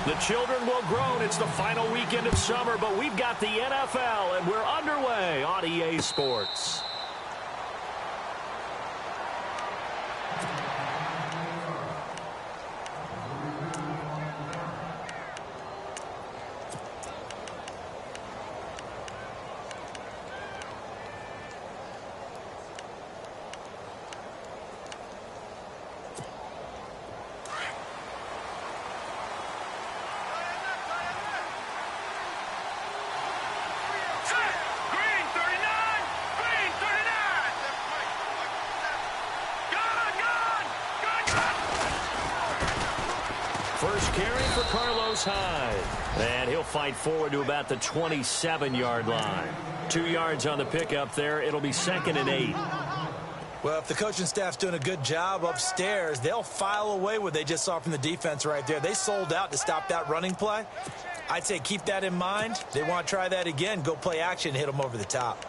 The children will groan. It's the final weekend of summer, but we've got the NFL, and we're underway on EA Sports. First carry for Carlos Hyde. And he'll fight forward to about the 27-yard line. 2 yards on the pickup there. It'll be 2nd and 8. Well, if the coaching staff's doing a good job upstairs, they'll file away what they just saw from the defense right there. They sold out to stop that running play. I'd say keep that in mind. They want to try that again. Go play action, hit them over the top.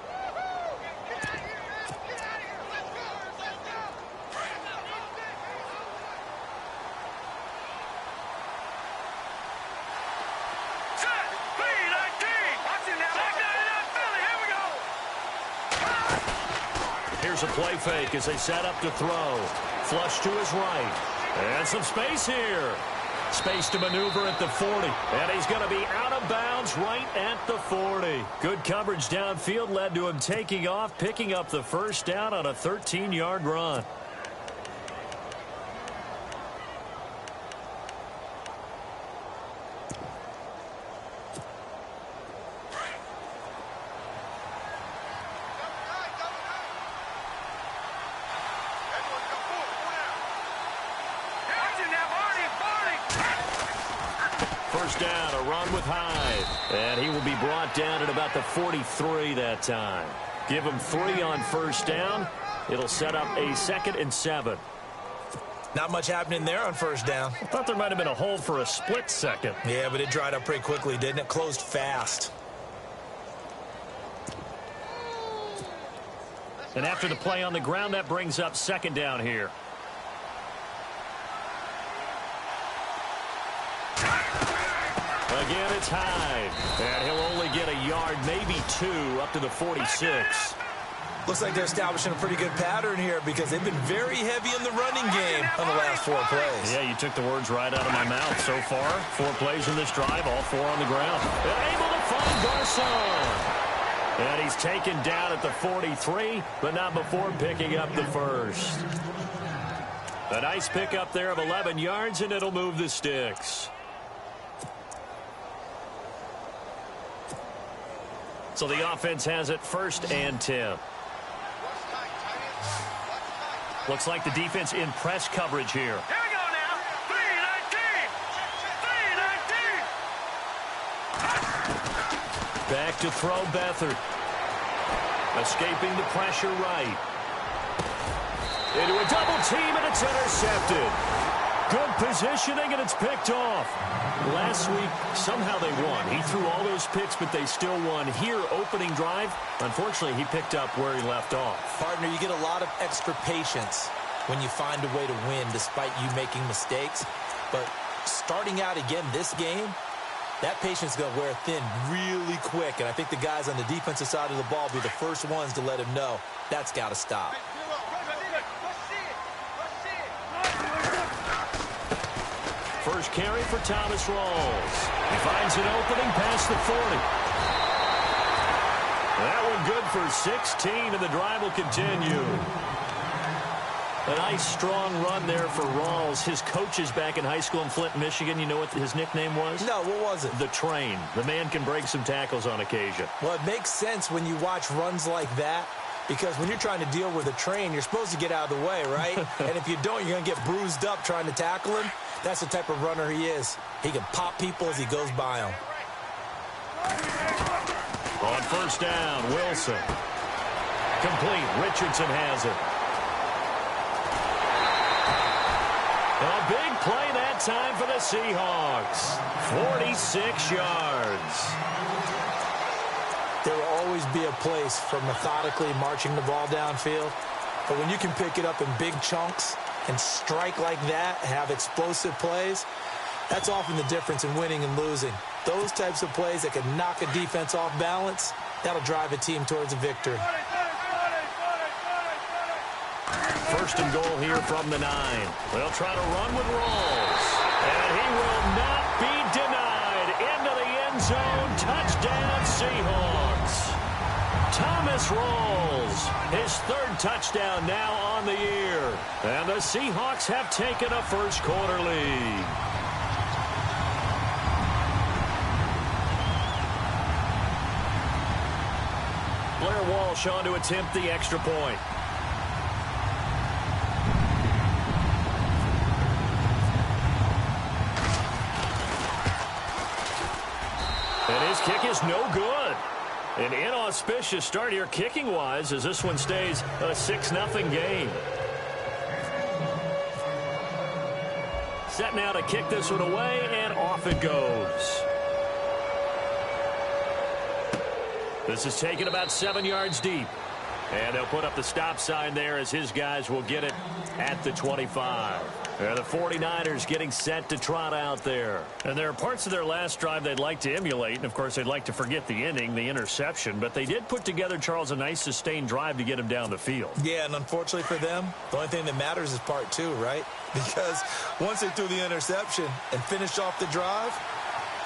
Here's a play fake as they set up to throw. Flush to his right. And some space here. Space to maneuver at the 40. And he's going to be out of bounds right at the 40. Good coverage downfield led to him taking off, picking up the first down on a 13-yard run. First down, a run with Hyde. And he will be brought down at about the 43 that time. Give him 3 on first down. It'll set up a 2nd and 7. Not much happening there on first down. I thought there might have been a hole for a split second. Yeah, but it dried up pretty quickly, didn't it? Closed fast. And after the play on the ground, that brings up 2nd down here. Again, it's Hyde. And he'll only get a yard, maybe 2, up to the 46. Looks like they're establishing a pretty good pattern here because they've been very heavy in the running game on the last 4 plays. Yeah, you took the words right out of my mouth. So far, 4 plays in this drive, all 4 on the ground. And able to find Garcon. And he's taken down at the 43, but not before picking up the first. A nice pickup there of 11 yards, and it'll move the sticks. So the offense has it 1st and 10. Looks like the defense in press coverage here. Here we go now. 3-19. Back to throw Beathard. Escaping the pressure right. Into a double team, and it's intercepted. Good positioning, and it's picked off. Last week, somehow they won. He threw all those picks, but they still won. Here, opening drive, unfortunately, he picked up where he left off. Partner, you get a lot of extra patience when you find a way to win despite you making mistakes. But starting out again this game, that patience is going to wear thin really quick. And I think the guys on the defensive side of the ball will be the first ones to let him know that's got to stop. First carry for Thomas Rawls. He finds an opening past the 40. That one good for 16, and the drive will continue. A nice, strong run there for Rawls. His coaches back in high school in Flint, Michigan, you know what his nickname was? No, what was it? The Train. The man can break some tackles on occasion. Well, it makes sense when you watch runs like that, because when you're trying to deal with a train, you're supposed to get out of the way, right? And if you don't, you're going to get bruised up trying to tackle him. That's the type of runner he is. He can pop people as he goes by them. On first down, Wilson. Complete. Richardson has it. A big play that time for the Seahawks. 46 yards. There will always be a place for methodically marching the ball downfield. But when you can pick it up in big chunks and strike like that, have explosive plays, That's often the difference in winning and losing. Those types of plays that can knock a defense off balance, that'll drive a team towards a victory. First and goal here from the 9. They'll try to run with Rawls. And he will not be denied. Into the end zone. Touchdown, Seahawks. Thomas Rawls, his 3rd touchdown now on the year. And the Seahawks have taken a first-quarter lead. Blair Walsh on to attempt the extra point. And his kick is no good. An inauspicious start here kicking-wise as this one stays a 6-0 game. Set now to kick this one away, and off it goes. This is taken about 7 yards deep. And they'll put up the stop sign there as his guys will get it at the 25. And the 49ers getting set to trot out there. And there are parts of their last drive they'd like to emulate. And, of course, they'd like to forget the inning, the interception. But they did put together, Charles, a nice sustained drive to get him down the field. Yeah, and unfortunately for them, the only thing that matters is part 2, right? Because once they threw the interception and finished off the drive,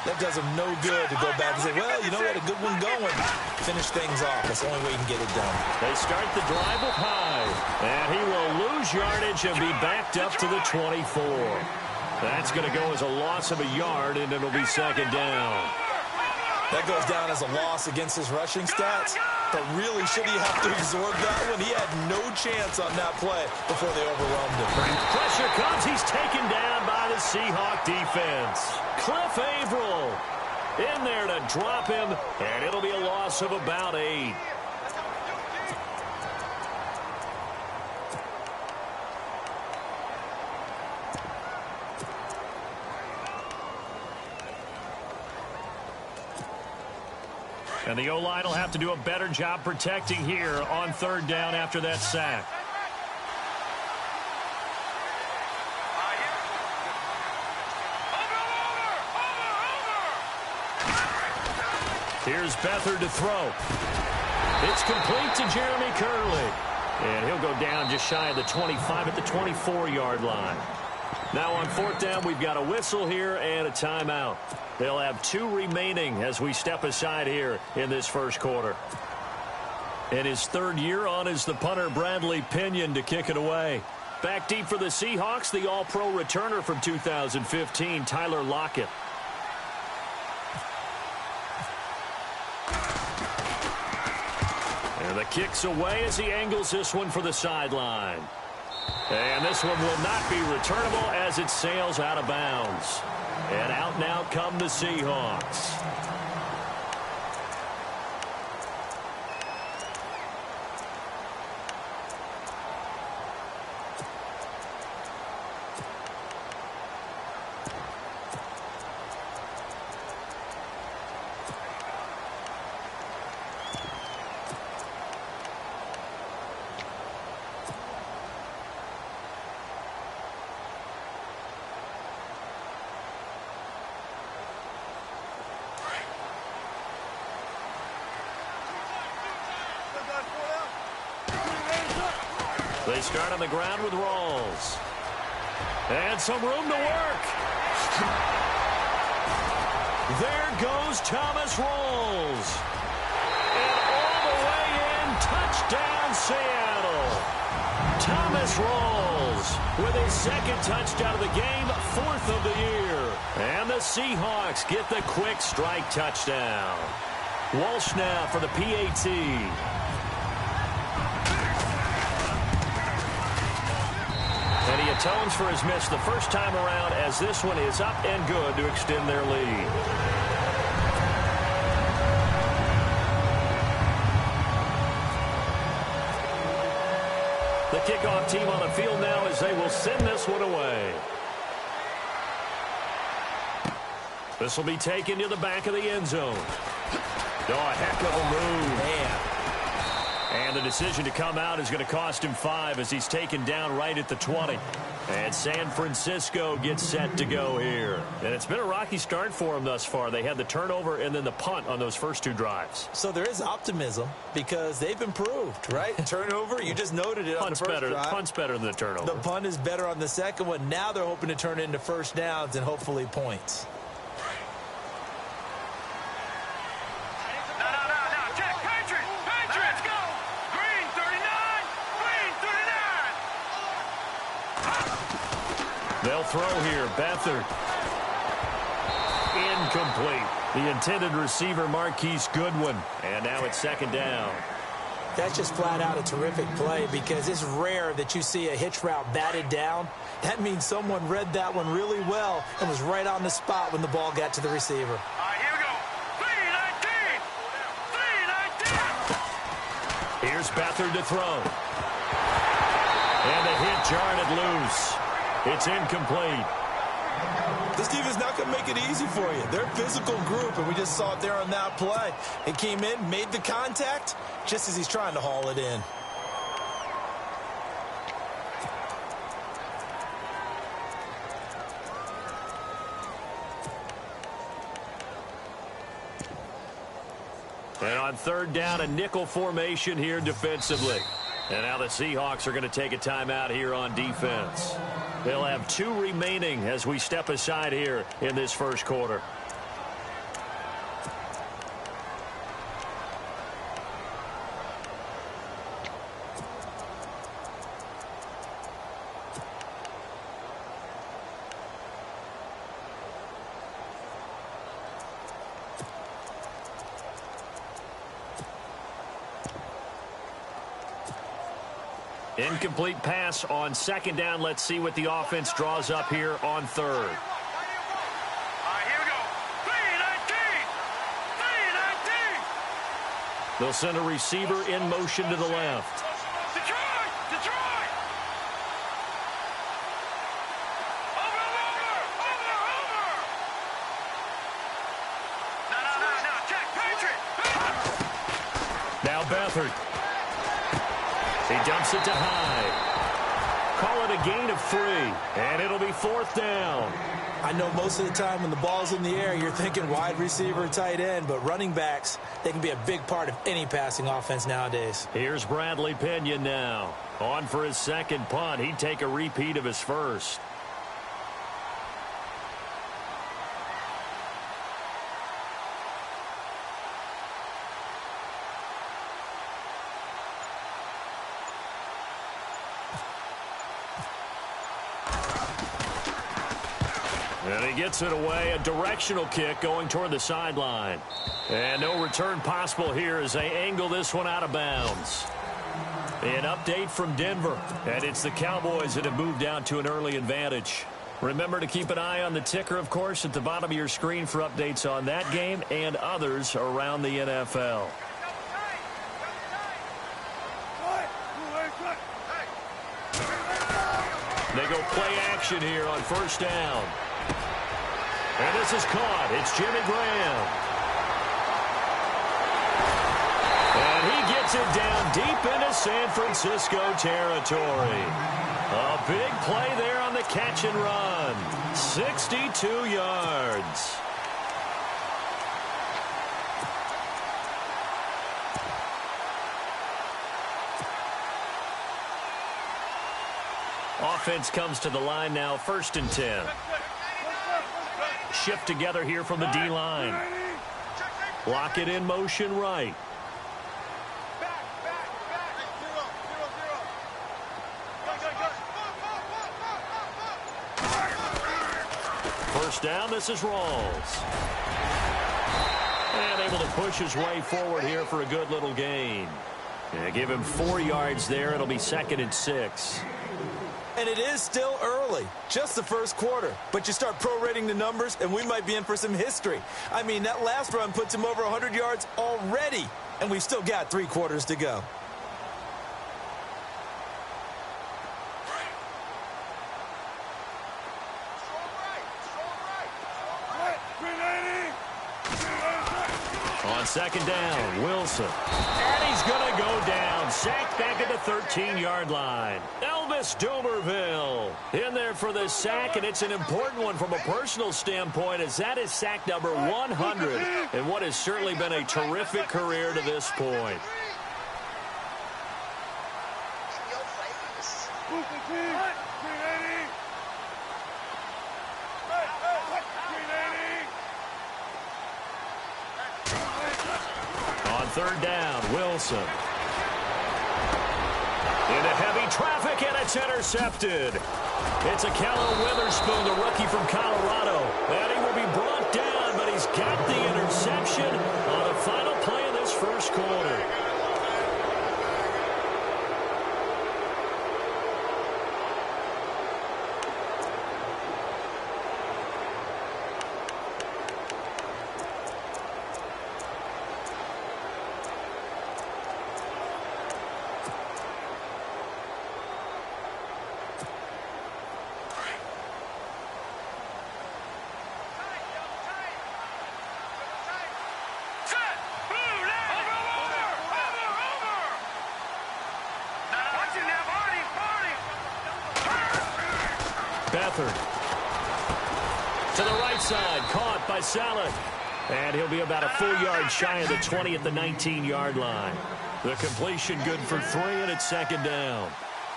that does them no good to go back and say, well, you know what, a good one going. Finish things off. That's the only way you can get it done. They start the drive with Hyde. And he will lose yardage and be backed up to the 24. That's going to go as a loss of a yard, and it'll be 2nd down. That goes down as a loss against his rushing stats. But really, should he have to absorb that one? He had no chance on that play before they overwhelmed him. Pressure comes. He's taken down by the Seahawk defense. Cliff Averill in there to drop him, and it'll be a loss of about 8. And the O-line will have to do a better job protecting here on 3rd down after that sack. Here's Beathard to throw. It's complete to Jeremy Curley. And he'll go down just shy of the 25 at the 24-yard line. Now on 4th down, we've got a whistle here and a timeout. They'll have 2 remaining as we step aside here in this first quarter. And his 3rd year on is the punter Bradley Pinion to kick it away. Back deep for the Seahawks, the All-Pro returner from 2015, Tyler Lockett. And the kick's away as he angles this one for the sideline. And this one will not be returnable as it sails out of bounds. And out now come the Seahawks. They start on the ground with Rawls. And some room to work. There goes Thomas Rawls. And all the way in, touchdown Seattle. Thomas Rawls with his 2nd touchdown of the game, 4th of the year. And the Seahawks get the quick strike touchdown. Walsh now for the PAT. And he atones for his miss the first time around as this one is up and good to extend their lead. The kickoff team on the field now as they will send this one away. This will be taken to the back of the end zone. Oh, a heck of a move. Man. And the decision to come out is going to cost him 5 as he's taken down right at the 20. And San Francisco gets set to go here. And it's been a rocky start for them thus far. They had the turnover and then the punt on those first 2 drives. So there is optimism because they've improved, right? Turnover, you just noted it on the first drive. Punt's better than the turnover. The punt is better on the second one. Now they're hoping to turn it into first downs and hopefully points. They'll throw here. Beathard. Incomplete. The intended receiver, Marquise Goodwin. And now it's second down. That's just flat out a terrific play because it's rare that you see a hitch route batted down. That means someone read that one really well and was right on the spot when the ball got to the receiver. All right, here we go. 3-19. 3-19. Here's Beathard to throw. And the hit jarred it loose. It's incomplete. This defense not going to make it easy for you. They're a physical group, and we just saw it there on that play. It came in, made the contact, just as he's trying to haul it in. And on third down, a nickel formation here defensively. And now the Seahawks are going to take a timeout here on defense. They'll have 2 remaining as we step aside here in this first quarter. Incomplete pass on second down. Let's see what the offense draws up here on third. All right, here we go. 3-19. 3-19. They'll send a receiver in motion to the left. Detroit! Detroit! Over! No. Check. Patriot! Now Beathard. He dumps it to Hyde. Call it a gain of 3, and it'll be fourth down. I know most of the time when the ball's in the air, you're thinking wide receiver, tight end, but running backs, they can be a big part of any passing offense nowadays. Here's Bradley Pinion now. On for his second punt. He'd take a repeat of his first. And he gets it away. A directional kick going toward the sideline. And no return possible here as they angle this one out of bounds. An update from Denver. And it's the Cowboys that have moved down to an early advantage. Remember to keep an eye on the ticker, of course, at the bottom of your screen for updates on that game and others around the NFL. They go play action here on first down. And this is caught. It's Jimmy Graham. And he gets it down deep into San Francisco territory. A big play there on the catch and run. 62 yards. Offense comes to the line now, 1st and 10. Shift together here from the D-line. Lock it in motion right. First down, this is Rawls. And able to push his way forward here for a good little gain. Yeah, give him 4 yards there. It'll be 2nd and 6. And it is still early, just the first quarter. But you start prorating the numbers, and we might be in for some history. I mean, that last run puts him over 100 yards already, and we've still got 3 quarters to go. On On second down, Wilson. And he's going to go down. Sacked back at the 13-yard line. Elvis Dumervil in there for the sack, and it's an important one from a personal standpoint, as that is sack number 100 in what has certainly been a terrific career to this point. On third down, Wilson. Into heavy traffic, and it's intercepted. It's a Callow Witherspoon, the rookie from Colorado. And he will be brought down, but he's got the interception on the final play of this first quarter. Beathard to the right side, caught by Saleh. And he'll be about a full yard shy of the 20 at the 19-yard line. The completion good for 3, and it's second down.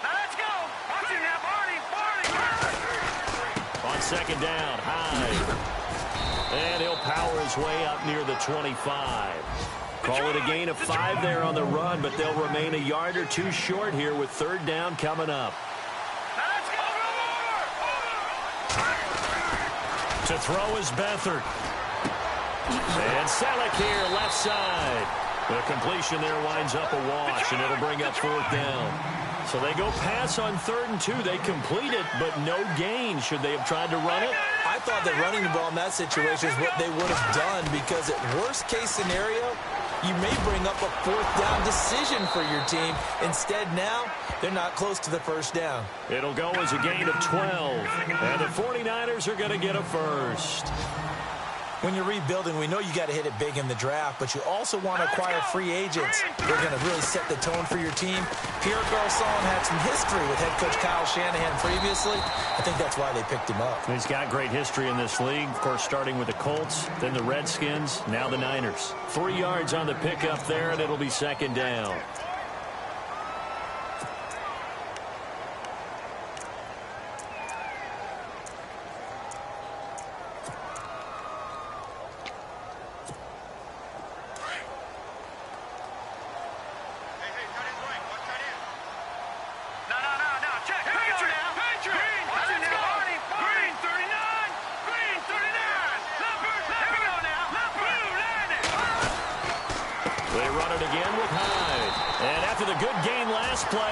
Now let's go. On second down, Hyde. And he'll power his way up near the 25. Call it a gain of 5 there on the run, but they'll remain a yard or 2 short here with third down coming up. To throw is Beathard. And Saleh here, left side. The completion there winds up a wash, and it'll bring up fourth down. So they go pass on 3rd and 2. They complete it, but no gain. Should they have tried to run it? I thought that running the ball in that situation is what they would have done, because at worst case scenario, you may bring up a 4th down decision for your team. Instead now, they're not close to the first down. It'll go as a gain of 12. And the 49ers are going to get a first. When you're rebuilding, we know you got to hit it big in the draft, but you also want to acquire free agents. They're going to really set the tone for your team. Pierre Garçon had some history with head coach Kyle Shanahan previously. I think that's why they picked him up. He's got great history in this league, of course, starting with the Colts, then the Redskins, now the Niners. 3 yards on the pickup there, and it'll be second down.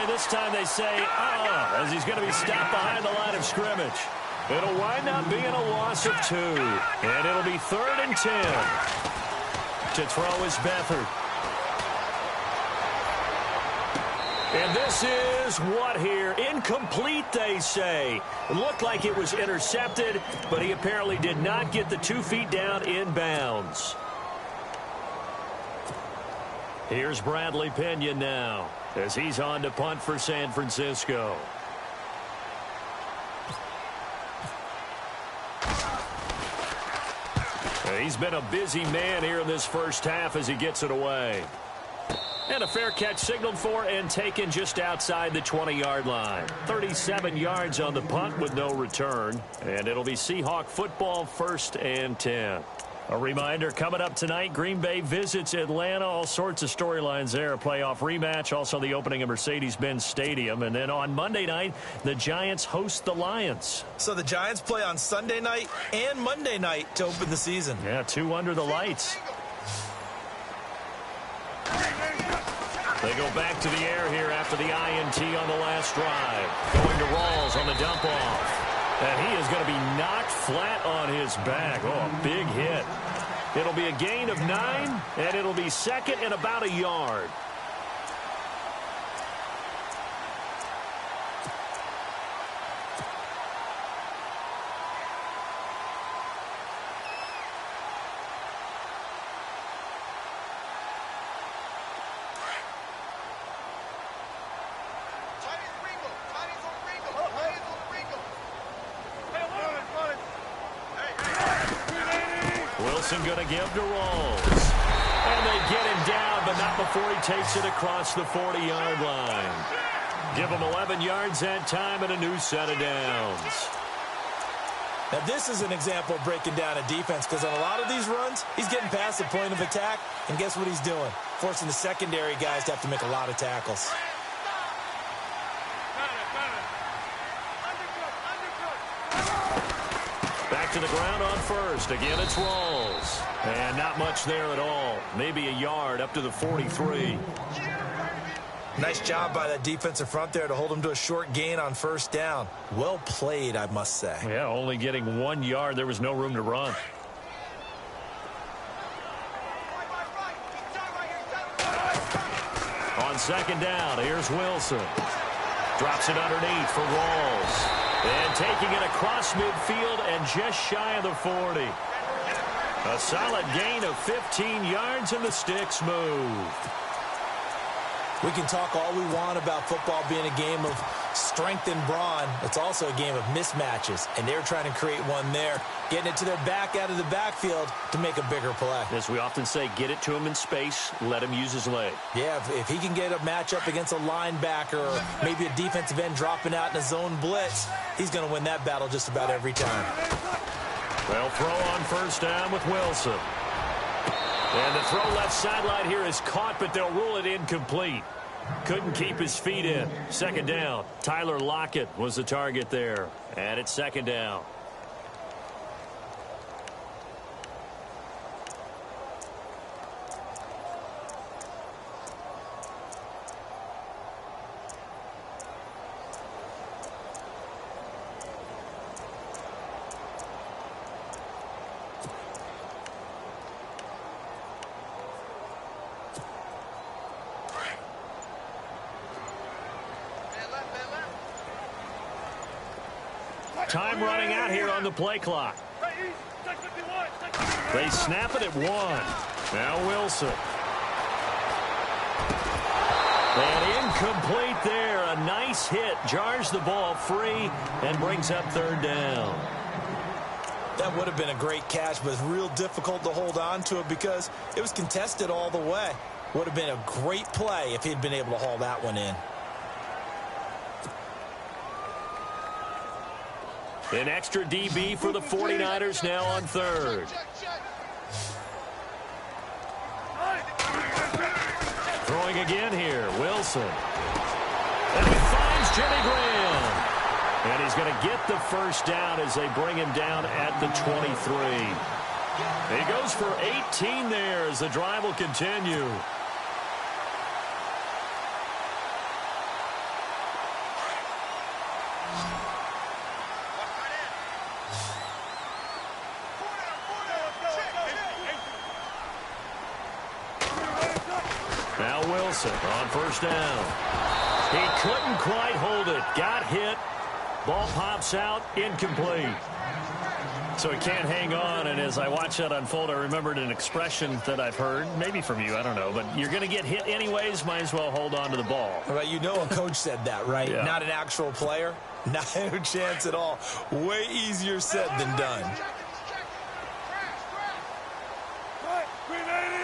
This time they say, as he's going to be stopped behind the line of scrimmage. It'll wind up being a loss of 2. And it'll be 3rd and 10. To throw is Beathard. And this is what here? Incomplete, they say. It looked like it was intercepted, but he apparently did not get the 2 feet down in bounds. Here's Bradley Pinion now, as he's on to punt for San Francisco. He's been a busy man here in this first half as he gets it away. And a fair catch signaled for and taken just outside the 20-yard line. 37 yards on the punt with no return. And it'll be Seahawk football, 1st and 10. A reminder, coming up tonight, Green Bay visits Atlanta. All sorts of storylines there. A playoff rematch, also the opening of Mercedes-Benz Stadium. And then on Monday night, the Giants host the Lions. So the Giants play on Sunday night and Monday night to open the season. Yeah, 2 under the lights. They go back to the air here after the INT on the last drive. Going to Rawls on the dump-off. And he is going to be knocked flat on his back. Oh, a big hit. It'll be a gain of 9, and it'll be 2nd and about a yard. Wilson going to give to Rawls. And they get him down, but not before he takes it across the 40-yard line. Give him 11 yards that time and a new set of downs. Now, this is an example of breaking down a defense because on a lot of these runs, he's getting past the point of attack, and guess what he's doing? Forcing the secondary guys to have to make a lot of tackles. Back to the ground on first. Again, it's Rawls. And not much there at all. Maybe a yard up to the 43. Nice job by that defensive front there to hold him to a short gain on first down. Well played, I must say. Yeah, only getting 1 yard. There was no room to run. On second down, here's Wilson. Drops it underneath for Rawls. And taking it across midfield and just shy of the 40. A solid gain of 15 yards and the sticks moved. We can talk all we want about football being a game of strength and brawn. It's also a game of mismatches, and they're trying to create one there, getting it to their back out of the backfield to make a bigger play. As we often say, get it to him in space, let him use his leg. Yeah, if he can get a matchup against a linebacker or maybe a defensive end dropping out in a zone blitz, he's going to win that battle just about every time. Well, throw on first down with Wilson. And the throw left sideline here is caught, but they'll rule it incomplete. Couldn't keep his feet in. Second down. Tyler Lockett was the target there. And it's second down. Time running out here on the play clock. They snap it at 1. Now Wilson. And incomplete there. A nice hit. Jars the ball free and brings up third down. That would have been a great catch, but it's real difficult to hold on to it because it was contested all the way. Would have been a great play if he'd been able to haul that one in. An extra DB for the 49ers now on third. Throwing again here, Wilson. And he finds Jimmy Graham. And he's going to get the first down as they bring him down at the 23. He goes for 18 there as the drive will continue. Now Wilson on first down. He couldn't quite hold it. Got hit. Ball pops out. Incomplete. So he can't hang on, and as I watch that unfold, I remembered an expression that I've heard, maybe from you, I don't know, but you're going to get hit anyways, might as well hold on to the ball. Right, you know a coach said that, right? Yeah. Not an actual player. Not a chance at all. Way easier said than done.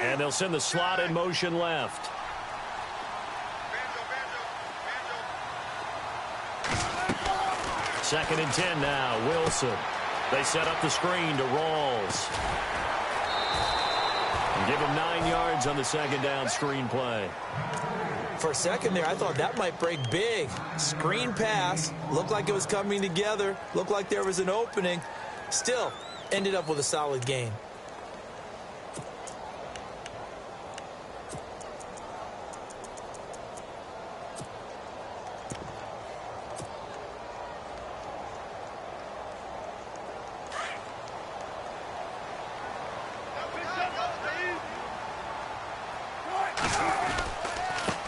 And they'll send the slot in motion left. Second and 10 now, Wilson. They set up the screen to Rawls. And give him 9 yards on the second down screen play. For a second there, I thought that might break big. Screen pass. Looked like it was coming together. Looked like there was an opening. Still, ended up with a solid gain.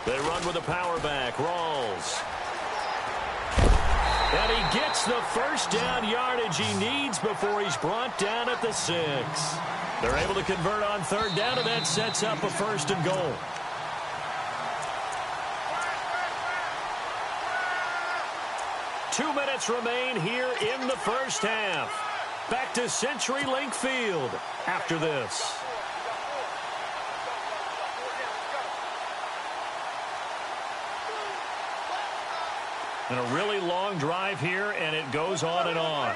They run with a power back. Rawls. And he gets the first down yardage he needs before he's brought down at the 6. They're able to convert on third down, and that sets up a first and goal. Two minutes remain here in the first half. back to CenturyLink Field after this. And a really long drive here, and it goes on and on.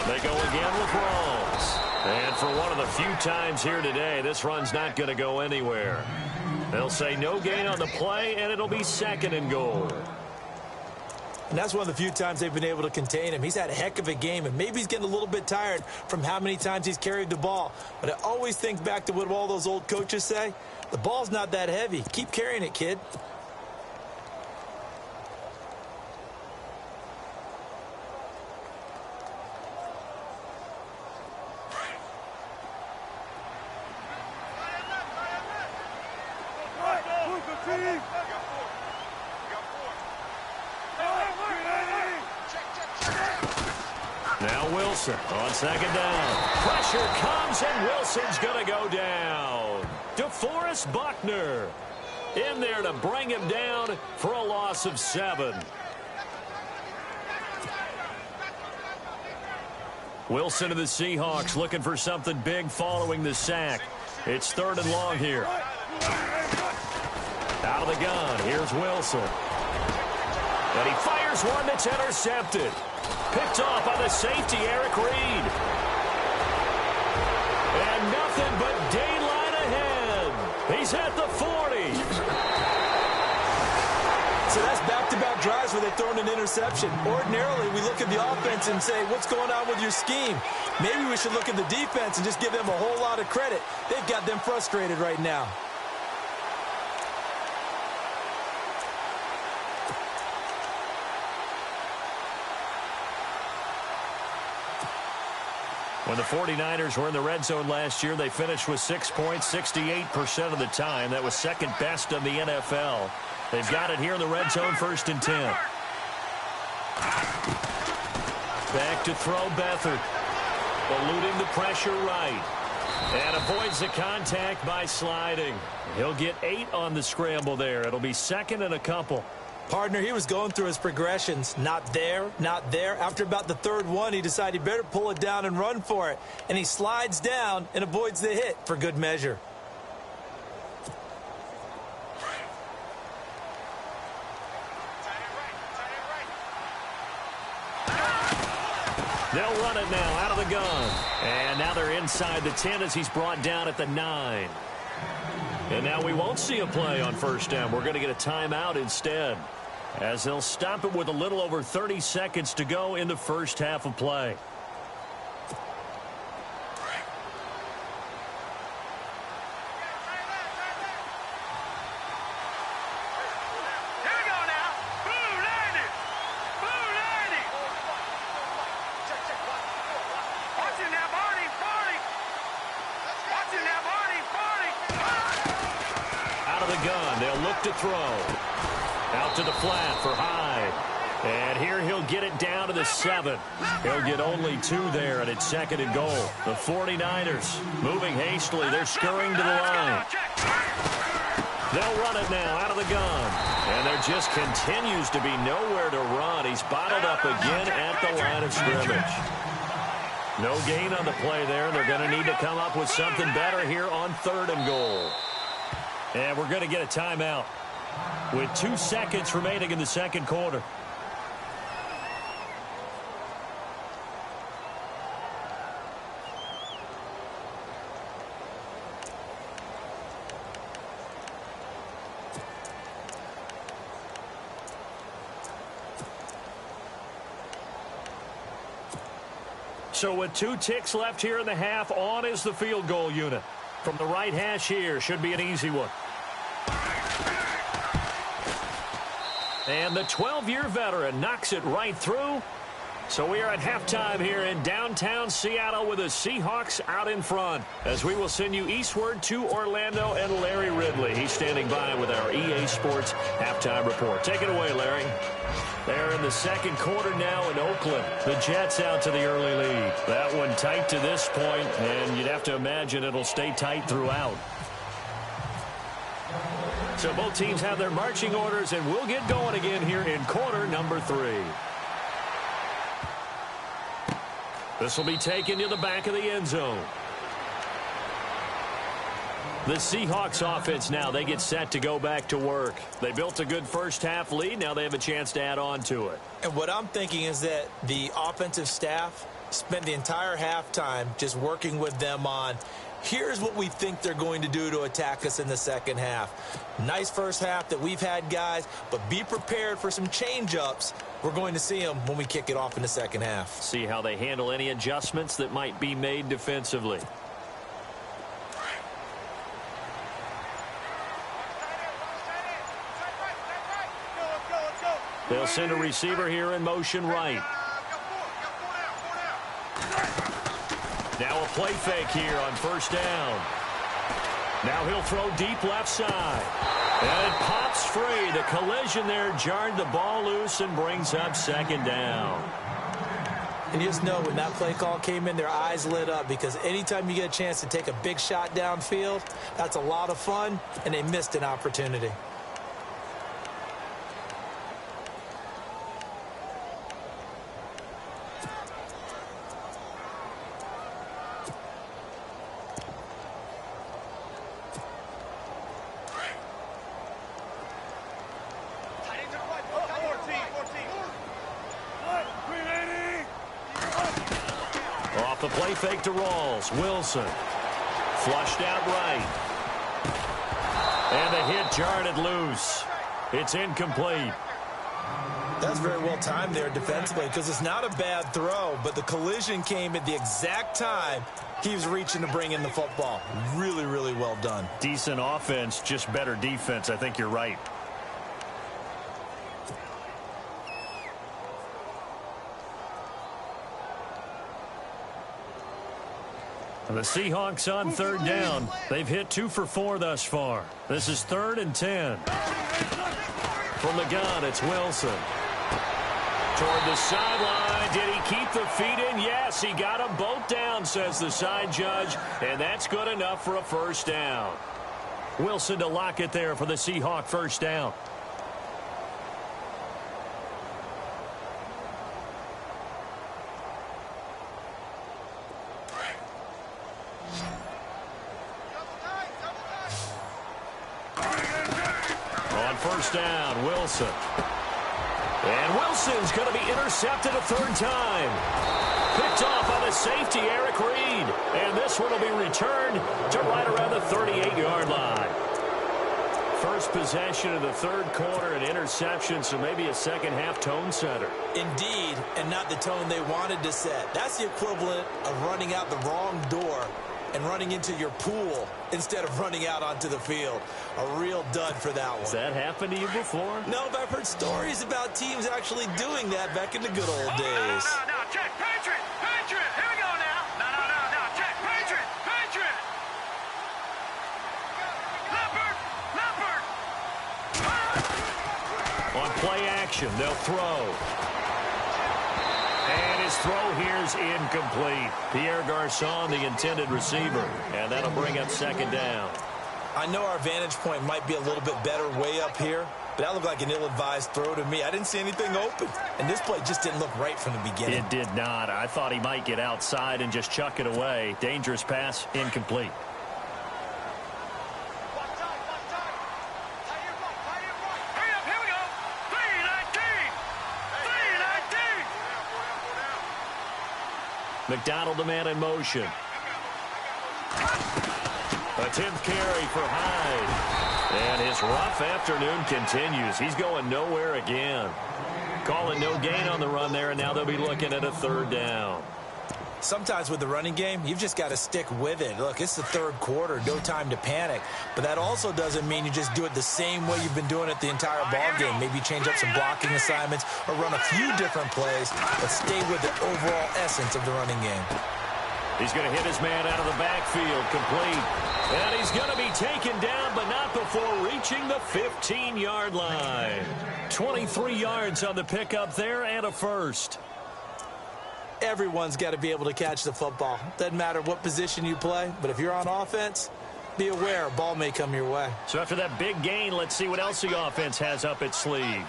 They go again with Rawls. And for one of the few times here today, this run's not going to go anywhere. They'll say no gain on the play, and it'll be 2nd and goal. And that's one of the few times they've been able to contain him. He's had a heck of a game, and maybe he's getting a little bit tired from how many times he's carried the ball. But I always think back to what all those old coaches say. The ball's not that heavy. Keep carrying it, kid. Now Wilson on 2nd down. Pressure comes, and Wilson's going to go down. DeForest Buckner in there to bring him down for a loss of 7. Wilson of the Seahawks looking for something big following the sack. It's 3rd and long here. Out of the gun, here's Wilson. And he fires one that's intercepted. Picked off by the safety, Eric Reed. And nothing but daylight ahead. He's at the 40. So that's back-to-back drives where they've thrown an interception. Ordinarily, we look at the offense and say, what's going on with your scheme? Maybe we should look at the defense and just give them a whole lot of credit. They've got them frustrated right now. When the 49ers were in the red zone last year, they finished with 6 points 68% of the time. That was 2nd best in the NFL. They've got it here in the red zone, 1st and 10. Back to throw Beathard. Eluding the pressure right. And avoids the contact by sliding. He'll get 8 on the scramble there. It'll be 2nd and a couple. Partner, he was going through his progressions. Not there, not there. After about the 3rd one, he decided he better pull it down and run for it. And he slides down and avoids the hit for good measure. They'll run it now out of the gun. And now they're inside the 10 as he's brought down at the 9. And now we won't see a play on 1st down. We're going to get a timeout instead, as they'll stop it with a little over 30 seconds to go in the 1st half of play. To throw. Out to the flat for Hyde. And here he'll get it down to the 7. He'll get only 2 there, and it's 2nd and goal. The 49ers moving hastily. They're scurrying to the line. They'll run it now out of the gun. And there just continues to be nowhere to run. He's bottled up again at the line of scrimmage. No gain on the play there. They're going to need to come up with something better here on 3rd and goal. And we're going to get a timeout with 2 seconds remaining in the 2nd quarter. So with 2 ticks left here in the half, on is the field goal unit. From the right hash here, should be an easy one. And the 12-year veteran knocks it right through. So we are at halftime here in downtown Seattle with the Seahawks out in front, as we will send you eastward to Orlando and Larry Ridley. He's standing by with our EA Sports halftime report. Take it away, Larry. They're in the 2nd quarter now in Oakland. The Jets out to the early lead. That one tight to this point, and you'd have to imagine it'll stay tight throughout. So both teams have their marching orders, and we'll get going again here in quarter number 3. This will be taken to the back of the end zone. The Seahawks offense now, they get set to go back to work. They built a good first-half lead. Now they have a chance to add on to it. And what I'm thinking is that the offensive staff spent the entire halftime just working with them on, here's what we think they're going to do to attack us in the second half. Nice first half that we've had, guys, but be prepared for some change-ups. We're going to see them when we kick it off in the second half. See how they handle any adjustments that might be made defensively. They'll send a receiver here in motion right. Now a play fake here on first down. Now he'll throw deep left side. And it pops free. The collision there jarred the ball loose and brings up second down. And you just know when that play call came in, their eyes lit up, because anytime you get a chance to take a big shot downfield, that's a lot of fun, and they missed an opportunity. Off the play fake to Rawls. Wilson. Flushed out right. And the hit jarred it loose. It's incomplete. That's very well timed there defensively, because it's not a bad throw, but the collision came at the exact time he was reaching to bring in the football. Really, really well done. Decent offense, just better defense. I think you're right. The Seahawks on third down. They've hit 2 for 4 thus far. This is 3rd and 10. From the gun, it's Wilson. Toward the sideline. Did he keep the feet in? Yes, he got them both down, says the side judge. And that's good enough for a first down. Wilson to lock it there for the Seahawk first down. First down, Wilson. And Wilson's going to be intercepted a 3rd time. Picked off by the safety, Eric Reed. And this one will be returned to right around the 38-yard line. First possession of the 3rd quarter, an interception, so maybe a second-half tone setter. Indeed, and not the tone they wanted to set. That's the equivalent of running out the wrong door and running into your pool instead of running out onto the field. A real dud for that one. Has that happened to you before? No, but I've heard stories about teams actually doing that back in the good old days. No, check, Patriot, Patriot, here we go now. No, check, Patriot, Patriot. Leopard. On play action, they'll throw. And his throw here is incomplete. Pierre Garçon, the intended receiver. And that'll bring up second down. I know our vantage point might be a little bit better way up here, but that looked like an ill-advised throw to me. I didn't see anything open. And this play just didn't look right from the beginning. It did not. I thought he might get outside and just chuck it away. Dangerous pass, incomplete. McDonald, the man in motion. A 10th carry for Hyde. And his rough afternoon continues. He's going nowhere again. Calling no gain on the run there, and now they'll be looking at a 3rd down. Sometimes with the running game, you've just got to stick with it. Look, it's the 3rd quarter, no time to panic. But that also doesn't mean you just do it the same way you've been doing it the entire ball game. Maybe change up some blocking assignments or run a few different plays, but stay with the overall essence of the running game. He's going to hit his man out of the backfield, complete. And he's going to be taken down, but not before reaching the 15-yard line. 23 yards on the pickup there and a first. Everyone's got to be able to catch the football. Doesn't matter what position you play, but if you're on offense, Be aware, a ball may come your way. So after that big gain, let's see what else the offense has up its sleeve. All right,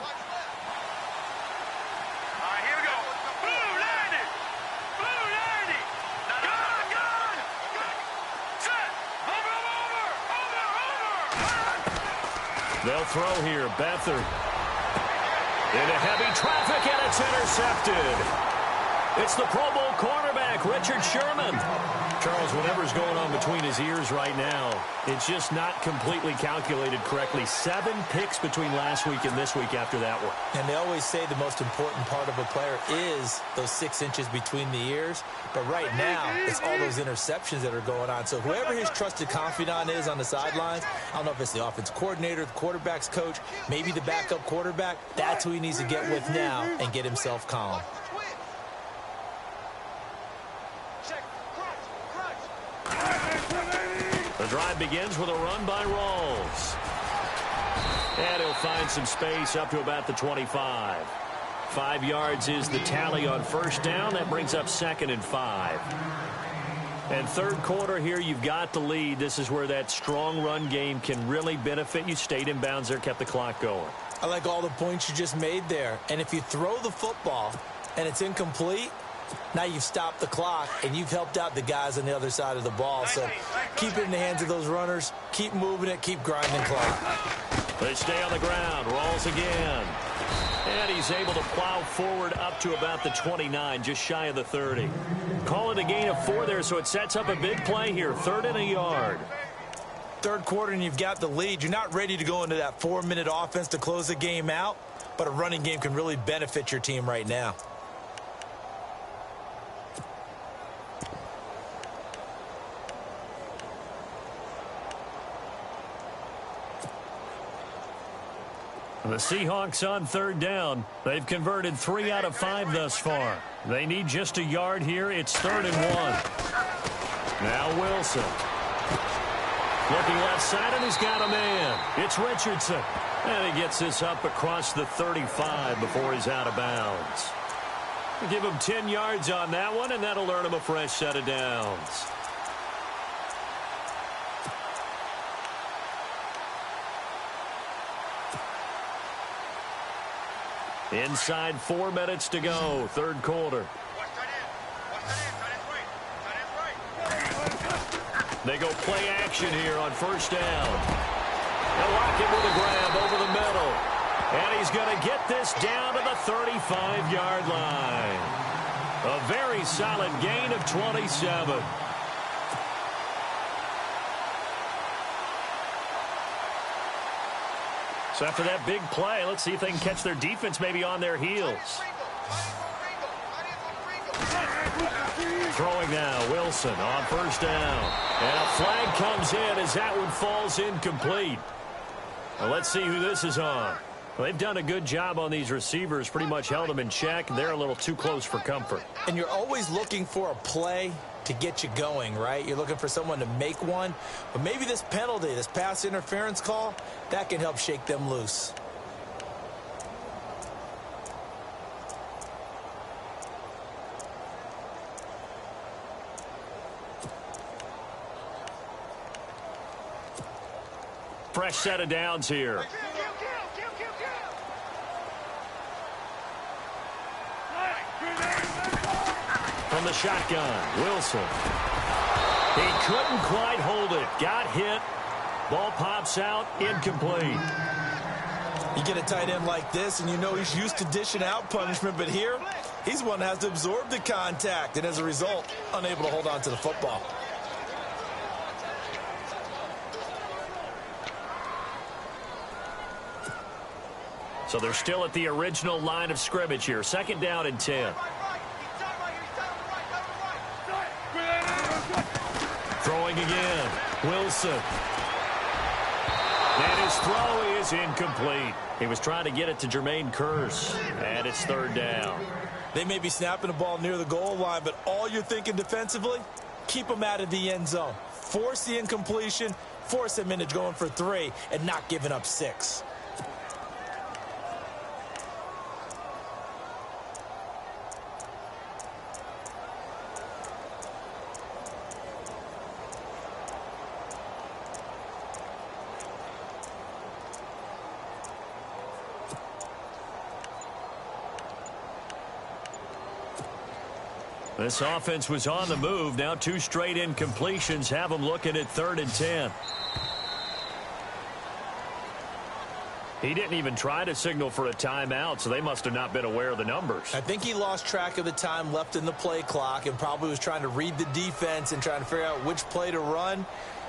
here we go. Blue landed. Blue landed. Gun. Set. Over. They'll throw here. Beathard. Into heavy traffic, and it's intercepted. It's the Pro Bowl cornerback, Richard Sherman. Charles, whatever's going on between his ears right now, it's just not completely calculated correctly. 7 picks between last week and this week after that one. And they always say the most important part of a player is those 6 inches between the ears. But right now, it's all those interceptions that are going on. So whoever his trusted confidant is on the sidelines, I don't know if it's the offense coordinator, the quarterback's coach, maybe the backup quarterback, that's who he needs to get with now and get himself calm. The drive begins with a run by Rawls. And he'll find some space up to about the 25. 5 yards is the tally on first down. That brings up 2nd and 5. And third quarter here, you've got the lead. This is where that strong run game can really benefit you. Stayed in bounds there, kept the clock going. I like all the points you just made there. And if you throw the football and it's incomplete, now you've stopped the clock, and you've helped out the guys on the other side of the ball. So keep it in the hands of those runners. Keep moving it. Keep grinding clock. They stay on the ground. Rawls again. And he's able to plow forward up to about the 29, just shy of the 30. Call it a gain of 4 there, so it sets up a big play here. 3rd and a yard. Third quarter, and you've got the lead. You're not ready to go into that 4-minute offense to close the game out, but a running game can really benefit your team right now. The Seahawks on 3rd down. They've converted 3 out of 5 thus far. They need just a yard here. It's 3rd and 1. Now Wilson. Looking left side, and he's got a man. It's Richardson. And he gets this up across the 35 before he's out of bounds. Give him 10 yards on that one, and that'll earn him a fresh set of downs. Inside 4 minutes to go, third quarter. They go play action here on first down. They'll lock him with a grab over the middle. And he's going to get this down to the 35-yard line. A very solid gain of 27. So after that big play, let's see if they can catch their defense maybe on their heels. Throwing now, Wilson on first down. And a flag comes in as that one falls incomplete. Well, let's see who this is on. Well, they've done a good job on these receivers, pretty much held them in check. They're a little too close for comfort. And you're always looking for a play to get you going, right? You're looking for someone to make one. But maybe this penalty, this pass interference call, that can help shake them loose. Fresh set of downs here. From the shotgun, Wilson. He couldn't quite hold it. Got hit. Ball pops out, incomplete. You get a tight end like this, and you know he's used to dishing out punishment, but here, he's one that has to absorb the contact, and as a result, unable to hold on to the football. So they're still at the original line of scrimmage here. 2nd down and 10. Throwing again. Wilson. And his throw is incomplete. He was trying to get it to Jermaine Kearse. And it's 3rd down. They may be snapping the ball near the goal line, but all you're thinking defensively, keep them out of the end zone. Force the incompletion, force them into going for 3, and not giving up 6. This offense was on the move. Now 2 straight incompletions have them looking at 3rd and 10. He didn't even try to signal for a timeout, so they must have not been aware of the numbers. I think he lost track of the time left in the play clock and probably was trying to read the defense and trying to figure out which play to run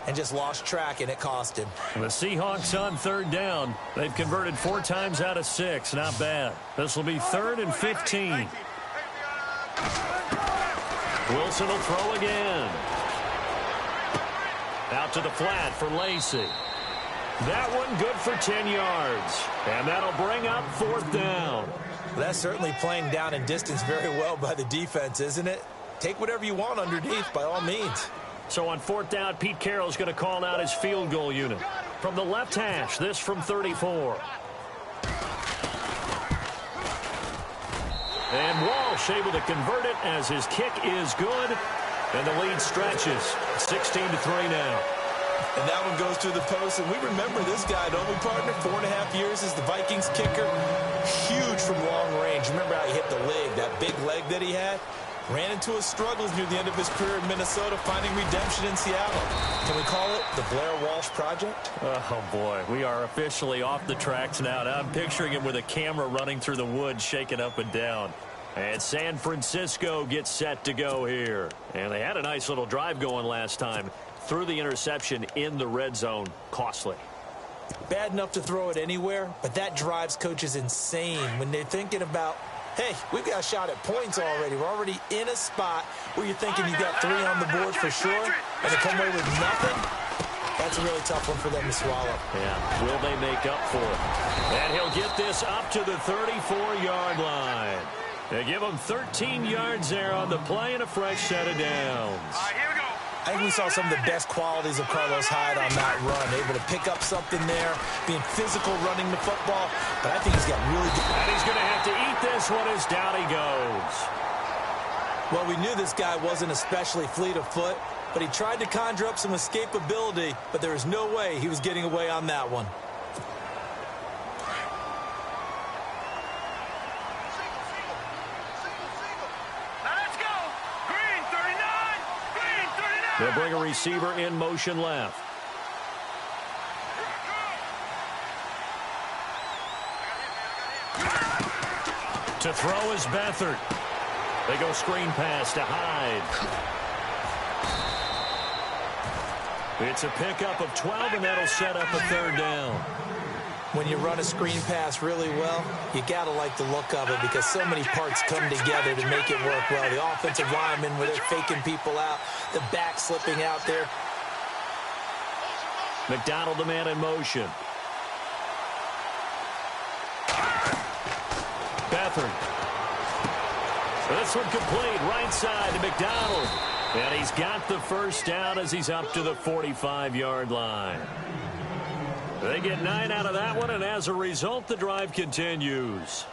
and just lost track, and it cost him. The Seahawks on 3rd down. They've converted 4 times out of 6. Not bad. This will be 3rd and 15. Wilson will throw again. Out to the flat for Lacy. That one good for 10 yards. And that'll bring up 4th down. That's certainly playing down in distance very well by the defense, isn't it? Take whatever you want underneath, by all means. So on 4th down, Pete Carroll's going to call out his field goal unit. From the left hash, this from 34. And Walsh able to convert it as his kick is good. And the lead stretches. 16-3 now. And that one goes through the post, and we remember this guy, don't we, partner? 4.5 years as the Vikings kicker. Huge from long range. Remember how he hit the leg, that big leg that he had? Ran into his struggles near the end of his career in Minnesota, finding redemption in Seattle. Can we call it the Blair Walsh Project? Oh, boy. We are officially off the tracks now. Now I'm picturing him with a camera running through the woods, shaking up and down. And San Francisco gets set to go here. And they had a nice little drive going last time. Threw the interception in the red zone. Costly. Bad enough to throw it anywhere, but that drives coaches insane when they're thinking about, hey, we've got a shot at points already. We're already in a spot where you're thinking you've got 3 on the board for sure, and to come away with nothing, that's a really tough one for them to swallow. Yeah, will they make up for it? And he'll get this up to the 34-yard line. They give him 13 yards there on the play and a fresh set of downs. Here we go. I think we saw some of the best qualities of Carlos Hyde on that run. Able to pick up something there, being physical running the football. But I think he's got really good. And he's going to have to eat this one as down he goes. Well, we knew this guy wasn't especially fleet of foot, but he tried to conjure up some escapability, but there was no way he was getting away on that one. They'll bring a receiver in motion left. To throw is Beathard. They go screen pass to Hyde. It's a pickup of 12, and that'll set up a 3rd down. When you run a screen pass really well, you got to like the look of it because so many parts come together to make it work well. The offensive linemen where they're faking people out, the back slipping out there. McDonald, the man in motion. Beathard. This one complete, right side to McDonald. And he's got the 1st down as he's up to the 45-yard line. They get 9 out of that one, and as a result, the drive continues.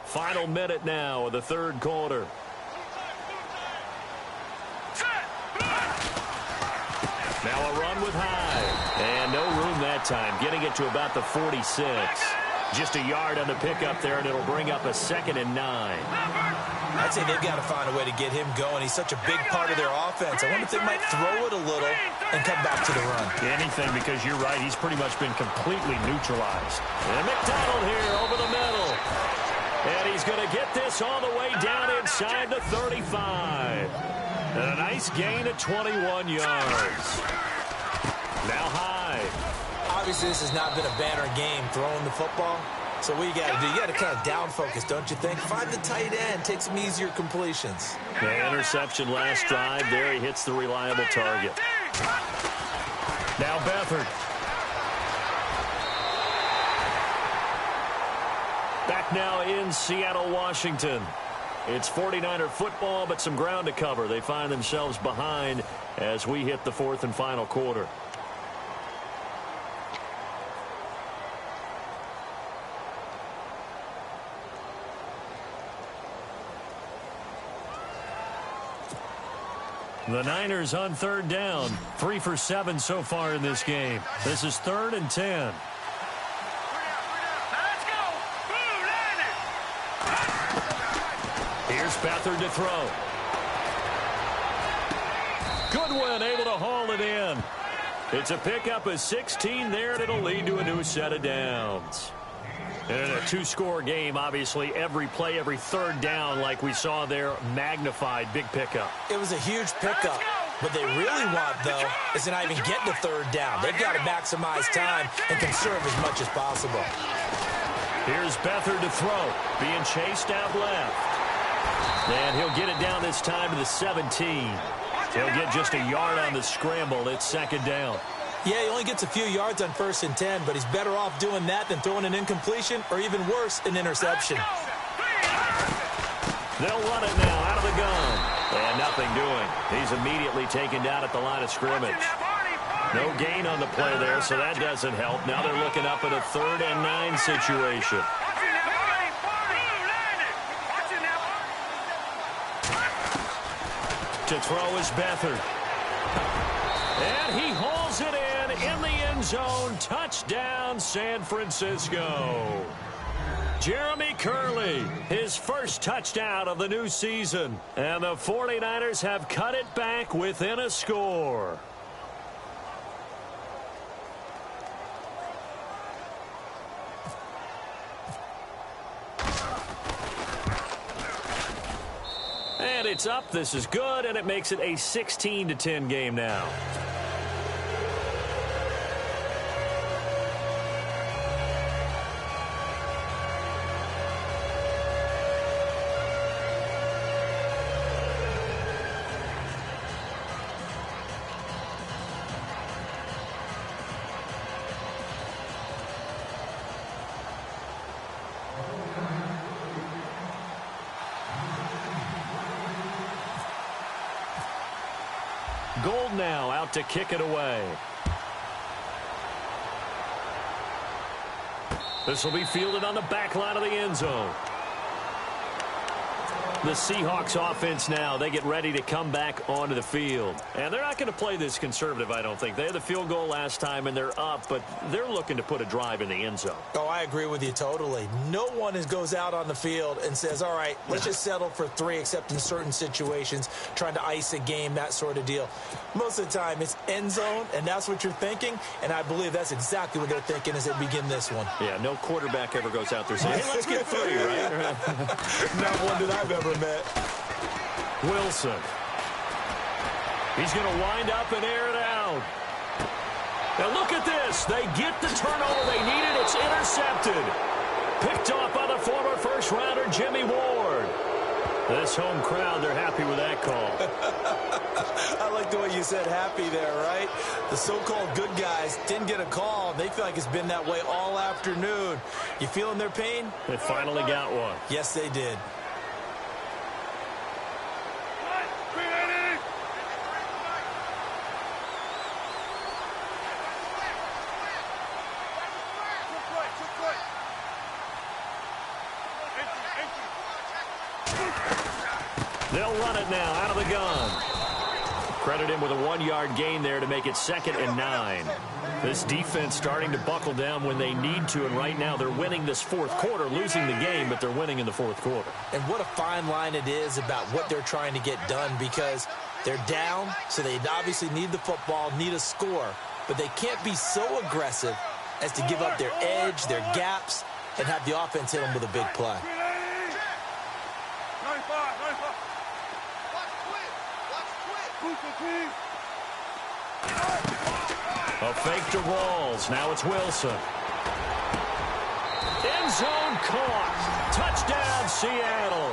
Final minute now of the 3rd quarter. Now a run with Hyde. And no room that time, getting it to about the 46. Just a yard on the pickup there, and it'll bring up a 2nd and 9. I'd say they've got to find a way to get him going. He's such a big part of their offense. I wonder if they might throw it a little and come back to the run. Anything, because you're right. He's pretty much been completely neutralized. And McDonald here over the middle. And he's going to get this all the way down inside the 35. And a nice gain of 21 yards. Now Hyde. Obviously, this has not been a banner game throwing the football. So what you got to do, you got to kind of down focus, don't you think? Find the tight end, take some easier completions. The interception last drive there. He hits the reliable target. Now Beathard. Back now in Seattle, Washington. It's 49er football, but some ground to cover. They find themselves behind as we hit the 4th and final quarter. The Niners on third down. 3 for 7 so far in this game. This is 3rd and 10. Here's Beathard to throw. Goodwin able to haul it in. It's a pickup of 16 there, and it'll lead to a new set of downs. And in a 2-score game, obviously, every play, every third down, like we saw there, magnified. Big pickup. It was a huge pickup. What they really want, though, is to not even get to third down. They've got to maximize time and conserve as much as possible. Here's Beathard to throw. Being chased out left. And he'll get it down this time to the 17. He'll get just a yard on the scramble. It's 2nd down. Yeah, he only gets a few yards on 1st and 10, but he's better off doing that than throwing an incompletion or even worse, an interception. They'll run it now out of the gun. And nothing doing. He's immediately taken down at the line of scrimmage. No gain on the play there, so that doesn't help. Now they're looking up at a 3rd and 9 situation. To throw is Beathard. And he hauls it in the end zone. Touchdown, San Francisco. Jeremy Curley, his first touchdown of the new season. And the 49ers have cut it back within a score. And it's up. This is good, and it makes it a 16-10 game now. Gold now out to kick it away. This will be fielded on the back line of the end zone. The Seahawks offense now, they get ready to come back onto the field. And they're not going to play this conservative, I don't think. They had the field goal last time, and they're up, but they're looking to put a drive in the end zone. Oh, I agree with you totally. No one goes out on the field and says, all right, let's just settle for 3, except in certain situations, trying to ice a game, that sort of deal. Most of the time, it's end zone, and that's what you're thinking, and I believe that's exactly what they're thinking as they begin this one. Yeah, no quarterback ever goes out there saying, hey, let's get 3, right? Not one that I've ever met. Wilson. He's going to wind up and air it out. Now look at this. They get the turnover they needed. It's intercepted. Picked off by the former first-rounder Jimmy Ward. This home crowd, they're happy with that call. I like the way you said happy there, right? The so-called good guys didn't get a call. They feel like it's been that way all afternoon. You feeling their pain? They finally got one. Yes, they did. They'll run it now out of the gun. Credit him with a 1-yard gain there to make it 2nd and 9. This defense starting to buckle down when they need to, and right now they're winning this 4th quarter, losing the game, but they're winning in the 4th quarter. And what a fine line it is about what they're trying to get done, because they're down, so they obviously need the football, need a score, but they can't be so aggressive as to give up their edge, their gaps, and have the offense hit them with a big play. A fake to Rawls. Now it's Wilson. End zone caught. Touchdown, Seattle.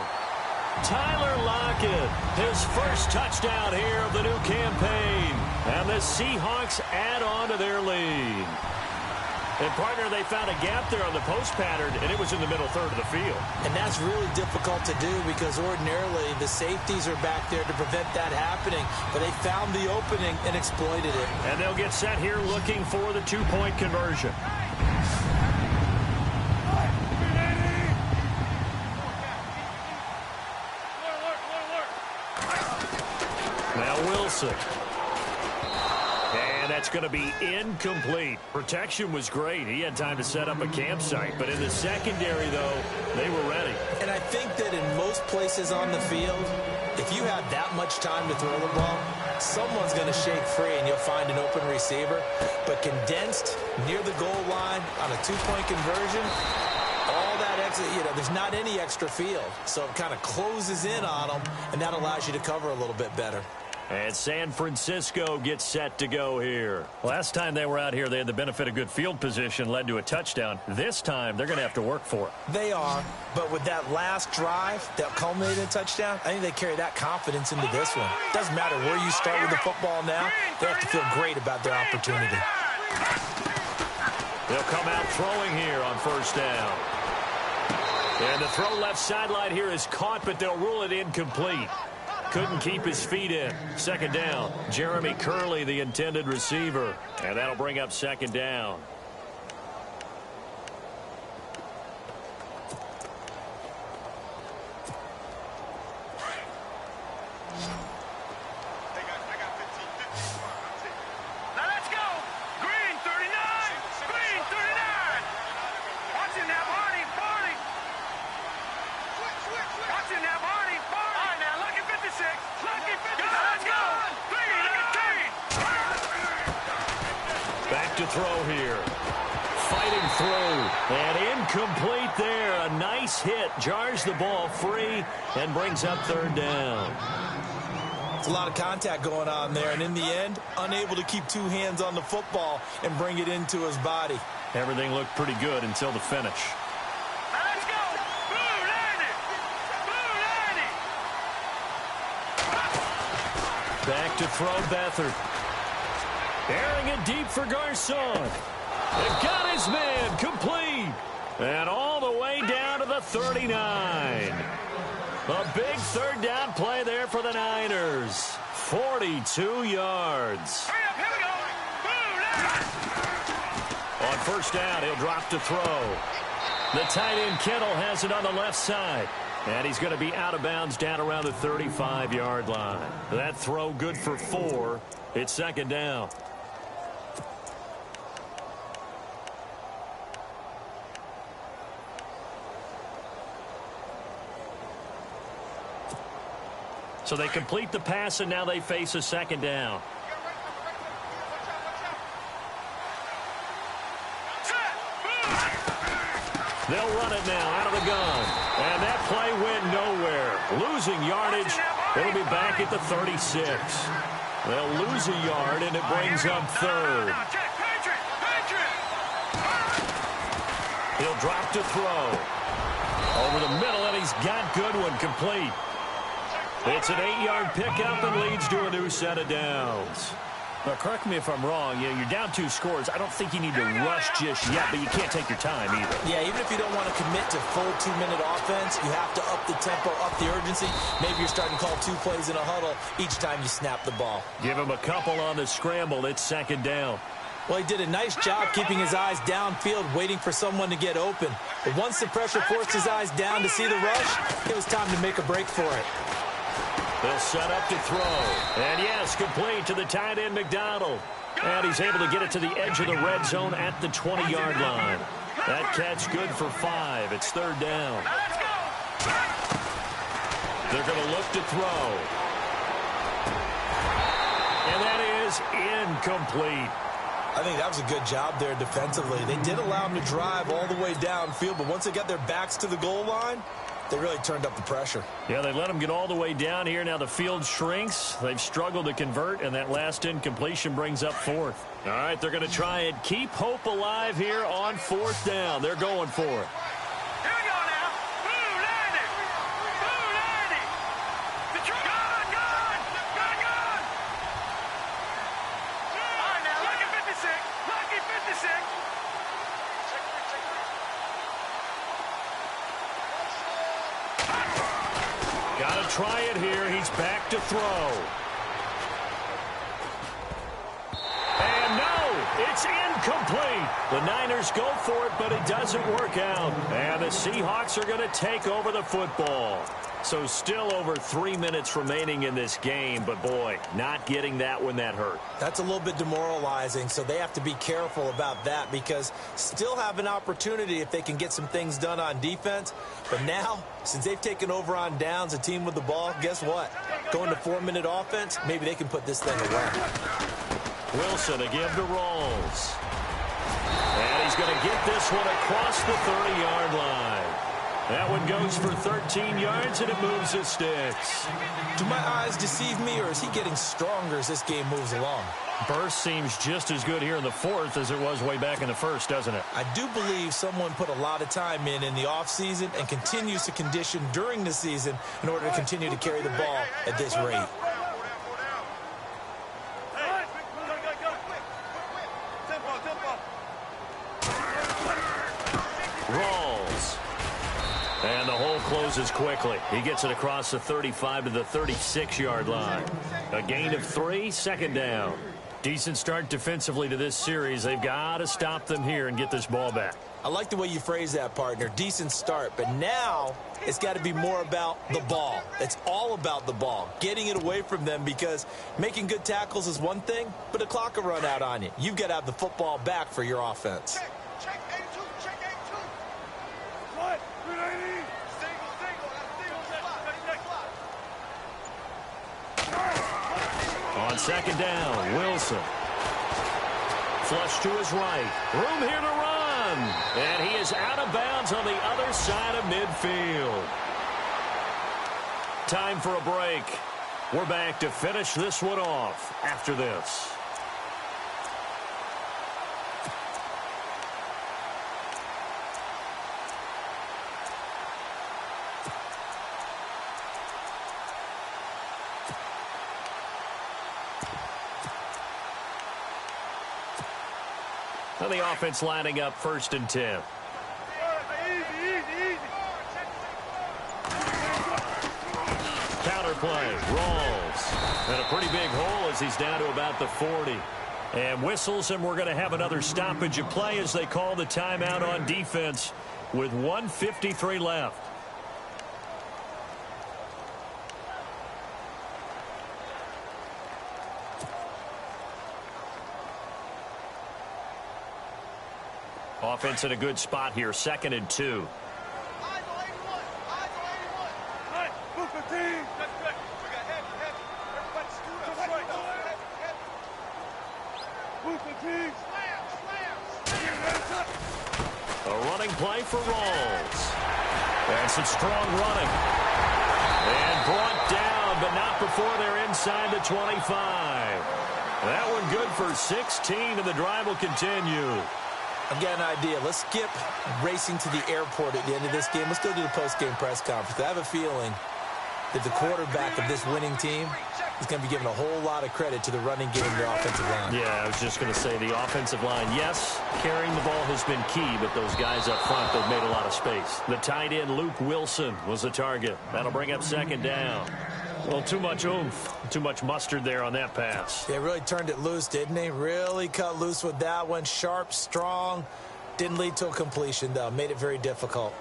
Tyler Lockett, his first touchdown here of the new campaign. And the Seahawks add on to their lead. And, partner, they found a gap there on the post pattern, and it was in the middle third of the field. And that's really difficult to do because ordinarily the safeties are back there to prevent that happening. But they found the opening and exploited it. And they'll get set here looking for the 2-point conversion. Now Wilson. And that's going to be incomplete. Protection was great. He had time to set up a campsite. But in the secondary, though, they were ready. And I think that in most places on the field, if you have that much time to throw the ball, someone's going to shake free and you'll find an open receiver. But condensed near the goal line on a two-point conversion, all that extra, there's not any extra field. So it kind of closes in on them, and that allows you to cover a little bit better. And San Francisco gets set to go here. Last time they were out here, they had the benefit of good field position, led to a touchdown. This time, they're going to have to work for it. They are, but with that last drive that culminated in a touchdown, I think they carry that confidence into this one. Doesn't matter where you start with the football now, they have to feel great about their opportunity. They'll come out throwing here on first down. And the throw left sideline here is caught, but they'll rule it incomplete. Couldn't keep his feet in. Second down. Jeremy Curley, the intended receiver. And that'll bring up second down. Throw here. Fighting through. And incomplete there. A nice hit. Jars the ball free and brings up third down. It's a lot of contact going on there. And in the end, unable to keep two hands on the football and bring it into his body. Everything looked pretty good until the finish. Let's go. Back to throw Beathard. Airing it deep for Garcon. They've got his man complete. And all the way down to the 39. A big third down play there for the Niners. 42 yards. On first down, he'll drop to throw. The tight end Kittle has it on the left side. And he's going to be out of bounds down around the 35-yard line. That throw good for 4. It's second down. So they complete the pass, and now they face a second down. They'll run it now out of the gun. And that play went nowhere. Losing yardage. It'll be back at the 36. They'll lose a yard, and it brings up third. He'll drop to throw. Over the middle, and he's got Goodwin complete. It's an 8-yard pickup and leads to a new set of downs. Now, correct me if I'm wrong. You're down 2 scores. I don't think you need to rush just yet, but you can't take your time either. Yeah, even if you don't want to commit to full 2-minute offense, you have to up the tempo, up the urgency. Maybe you're starting to call 2 plays in a huddle each time you snap the ball. Give him a couple on the scramble. It's second down. Well, he did a nice job keeping his eyes downfield, waiting for someone to get open. But once the pressure forced his eyes down to see the rush, it was time to make a break for it. They'll set up to throw. And yes, complete to the tight end McDonald. And he's able to get it to the edge of the red zone at the 20-yard line. That catch good for 5. It's third down. They're going to look to throw. And that is incomplete. I think that was a good job there defensively. They did allow him to drive all the way downfield, but once they got their backs to the goal line, they really turned up the pressure. Yeah, they let them get all the way down here. Now the field shrinks. They've struggled to convert, and that last incompletion brings up 4th. All right, they're going to try and keep hope alive here on 4th down. They're going for it. Got to try it here. He's back to throw. And no, it's incomplete. The Niners go for it, but it doesn't work out. And the Seahawks are going to take over the football. So still over 3 minutes remaining in this game, but boy, not getting that when that hurt. That's a little bit demoralizing, so they have to be careful about that because still have an opportunity if they can get some things done on defense. But now, since they've taken over on downs, a team with the ball, guess what? Going to 4-minute offense, maybe they can put this thing away. Wilson to give to Rawls. And he's going to get this one across the 30-yard line. That one goes for 13 yards, and it moves his sticks. Do my eyes deceive me, or is he getting stronger as this game moves along? Burst seems just as good here in the fourth as it was way back in the first, doesn't it? I do believe someone put a lot of time in the offseason and continues to condition during the season in order to continue to carry the ball at this rate. Rawls. And the hole closes quickly. He gets it across the 35 to the 36-yard line. A gain of 3, second down. Decent start defensively to this series. They've got to stop them here and get this ball back. I like the way you phrase that, partner. Decent start. But now it's got to be more about the ball. It's all about the ball. Getting it away from them because making good tackles is one thing, but the clock will run out on you. You've got to have the football back for your offense. Check A2, check A2. What? On second down, Wilson. Flush to his right. Room here to run. And he is out of bounds on the other side of midfield. Time for a break. We're back to finish this one off after this. The offense lining up 1st and 10. Counter play, Rawls. And a pretty big hole as he's down to about the 40. And whistles, and we're going to have another stoppage of play as they call the timeout on defense with 1:53 left. Offense in a good spot here, 2nd and 2. A running play for Rawls. And some strong running. And brought down, but not before they're inside the 25. That one good for 16, and the drive will continue. I've got an idea. Let's skip racing to the airport at the end of this game. Let's go to the post-game press conference. I have a feeling that the quarterback of this winning team is going to be given a whole lot of credit to the running game and the offensive line. Yeah, I was just going to say the offensive line, yes, carrying the ball has been key, but those guys up front, they've made a lot of space. The tight end, Luke Wilson, was the target. That'll bring up 2nd down. Well, too much oomph, too much mustard there on that pass. They really turned it loose, didn't they? Really cut loose with that one. Sharp, strong. Didn't lead to a completion, though. Made it very difficult.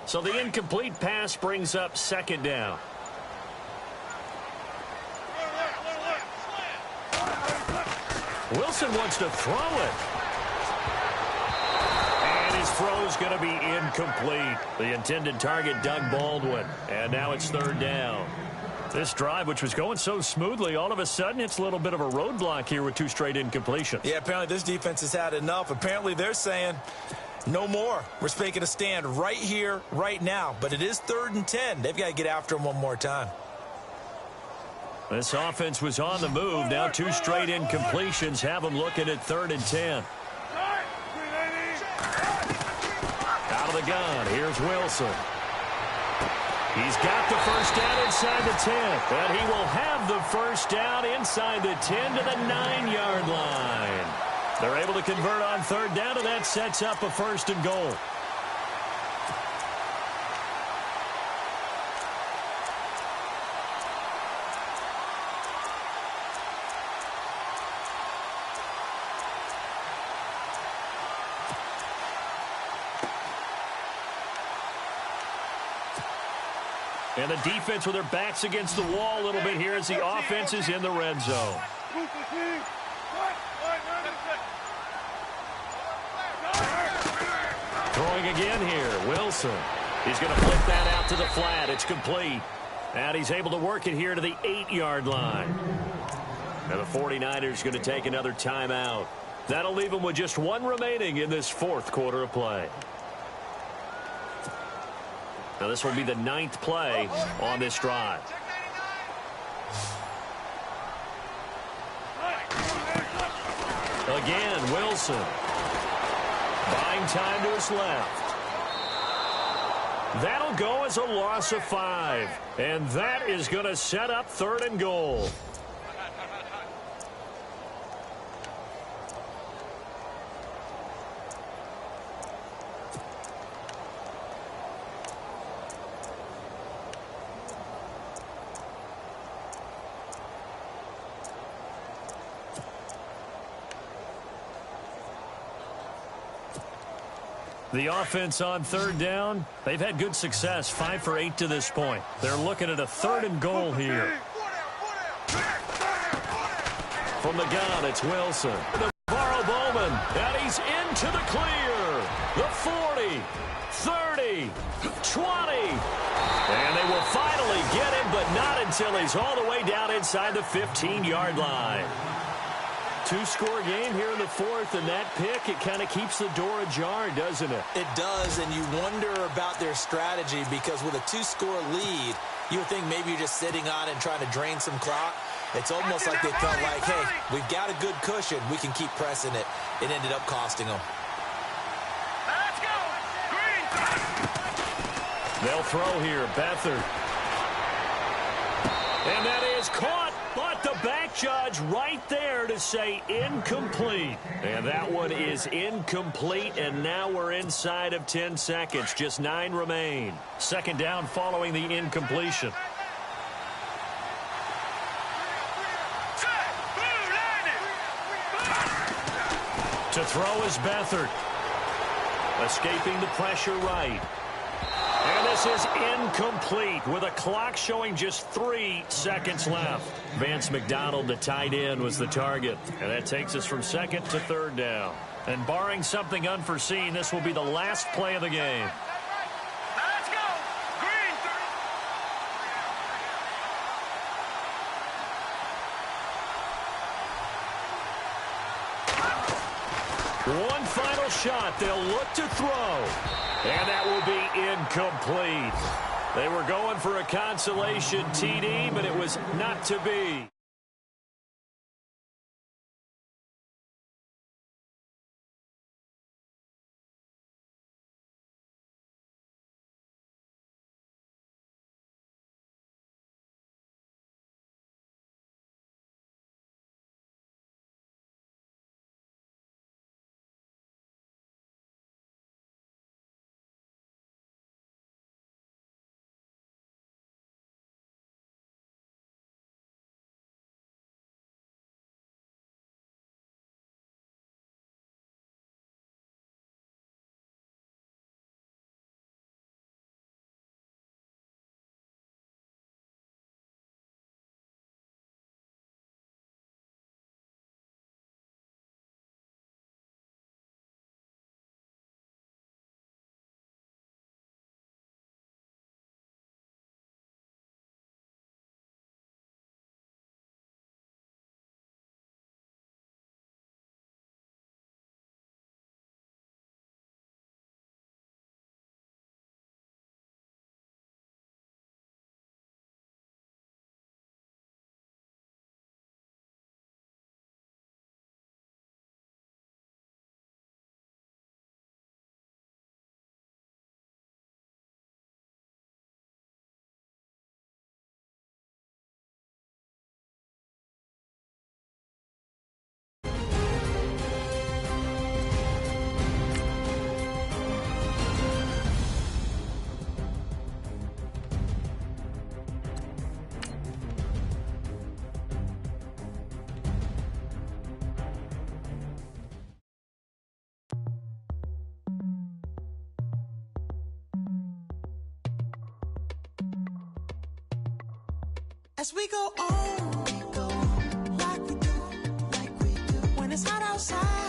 So the incomplete pass brings up 2nd down. Wilson wants to throw it. And his throw's going to be incomplete. The intended target, Doug Baldwin. And now it's 3rd down. This drive, which was going so smoothly, all of a sudden it's a little bit of a roadblock here with 2 straight incompletions. Yeah, apparently this defense has had enough. Apparently they're saying no more. We're making a stand right here, right now. But it is 3rd and 10. They've got to get after him one more time. This offense was on the move. Now 2 straight incompletions have them looking at 3rd and 10. Out of the gun, here's Wilson. He's got the first down inside the 10. And he will have the first down inside the 10 to the 9-yard line. They're able to convert on 3rd down, and that sets up a 1st and goal. And the defense with their backs against the wall a little bit here as the offense is in the red zone. Throwing again here, Wilson. He's going to flip that out to the flat. It's complete. And he's able to work it here to the 8-yard line. And the 49ers going to take another timeout. That'll leave them with just one remaining in this fourth quarter of play. Now this will be the 9th play on this drive. Again, Wilson. Buying time to his left. That'll go as a loss of 5. And that is going to set up 3rd and goal. The offense on 3rd down, they've had good success, 5 for 8 to this point. They're looking at a 3rd and goal here. From the gun, it's Wilson. Navarro Bowman, and he's into the clear. The 40, 30, 20. And they will finally get him, but not until he's all the way down inside the 15-yard line. 2-score game here in the 4th, and that pick, it kind of keeps the door ajar, doesn't it? It does, and you wonder about their strategy because with a 2-score lead, you would think maybe you're just sitting on it and trying to drain some clock. It's almost like they felt like, hey, we've got a good cushion. We can keep pressing it. It ended up costing them. Let's go! Green! They'll throw here, Beathard. And that is caught. But the back judge right there to say incomplete. And that one is incomplete, and now we're inside of 10 seconds. Just 9 remain. 2nd down following the incompletion. To throw is Beathard. Escaping the pressure right. And this is incomplete with a clock showing just 3 seconds left. Vance McDonald, the tight end, was the target. And that takes us from 2nd to 3rd down. And barring something unforeseen, this will be the last play of the game. Let's go! Green! One final shot. They'll look to throw. And that will be incomplete. They were going for a consolation TD, but it was not to be. As we go on, like we do, when it's hot outside.